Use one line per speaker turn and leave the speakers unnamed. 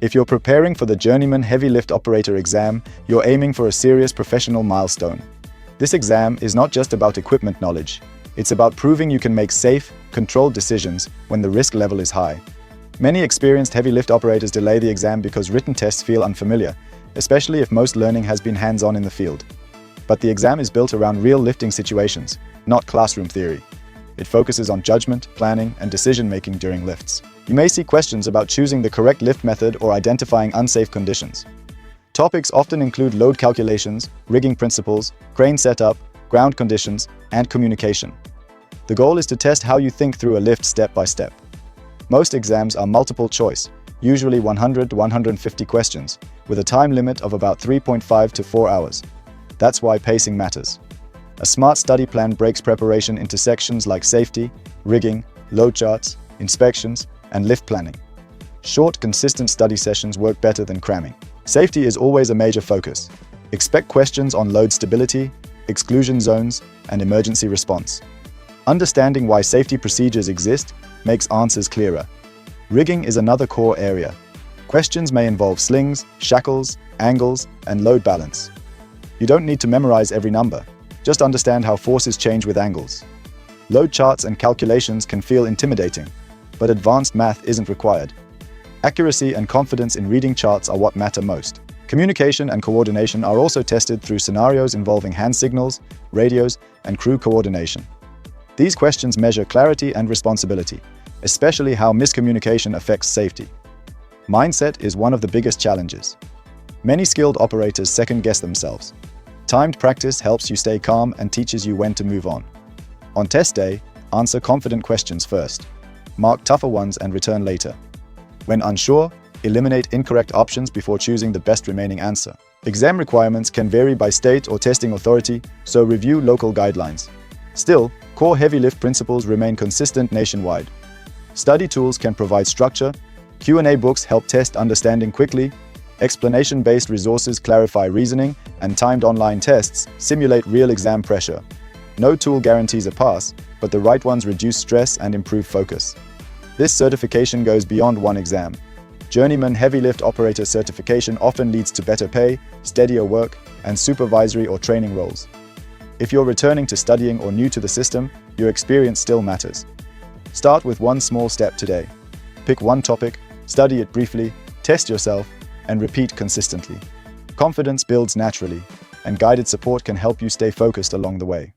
If you're preparing for the Journeyman Heavy Lift Operator exam, you're aiming for a serious professional milestone. This exam is not just about equipment knowledge. It's about proving you can make safe, controlled decisions when the risk level is high. Many experienced heavy lift operators delay the exam because written tests feel unfamiliar, especially if most learning has been hands-on in the field. But the exam is built around real lifting situations, not classroom theory. It focuses on judgment, planning, and decision-making during lifts. You may see questions about choosing the correct lift method or identifying unsafe conditions. Topics often include load calculations, rigging principles, crane setup, ground conditions, and communication. The goal is to test how you think through a lift step by step. Most exams are multiple choice, usually 100 to 150 questions, with a time limit of about 3.5 to 4 hours. That's why pacing matters. A smart study plan breaks preparation into sections like safety, rigging, load charts, inspections, and lift planning. Short, consistent study sessions work better than cramming. Safety is always a major focus. Expect questions on load stability, exclusion zones, and emergency response. Understanding why safety procedures exist makes answers clearer. Rigging is another core area. Questions may involve slings, shackles, angles, and load balance. You don't need to memorize every number. Just understand how forces change with angles. Load charts and calculations can feel intimidating, but advanced math isn't required. Accuracy and confidence in reading charts are what matter most. Communication and coordination are also tested through scenarios involving hand signals, radios, and crew coordination. These questions measure clarity and responsibility, especially how miscommunication affects safety. Mindset is one of the biggest challenges. Many skilled operators second-guess themselves. Timed practice helps you stay calm and teaches you when to move on. On test day, answer confident questions first. Mark tougher ones and return later. When unsure, eliminate incorrect options before choosing the best remaining answer. Exam requirements can vary by state or testing authority, so review local guidelines. Still, core heavy lift principles remain consistent nationwide. Study tools can provide structure, Q&A books help test understanding quickly, explanation-based resources clarify reasoning, and timed online tests simulate real exam pressure. No tool guarantees a pass, but the right ones reduce stress and improve focus. This certification goes beyond one exam. Journeyman Heavy Lift Operator certification often leads to better pay, steadier work, and supervisory or training roles. If you're returning to studying or new to the system, your experience still matters. Start with one small step today. Pick one topic, study it briefly, test yourself, and repeat consistently. Confidence builds naturally, and guided support can help you stay focused along the way.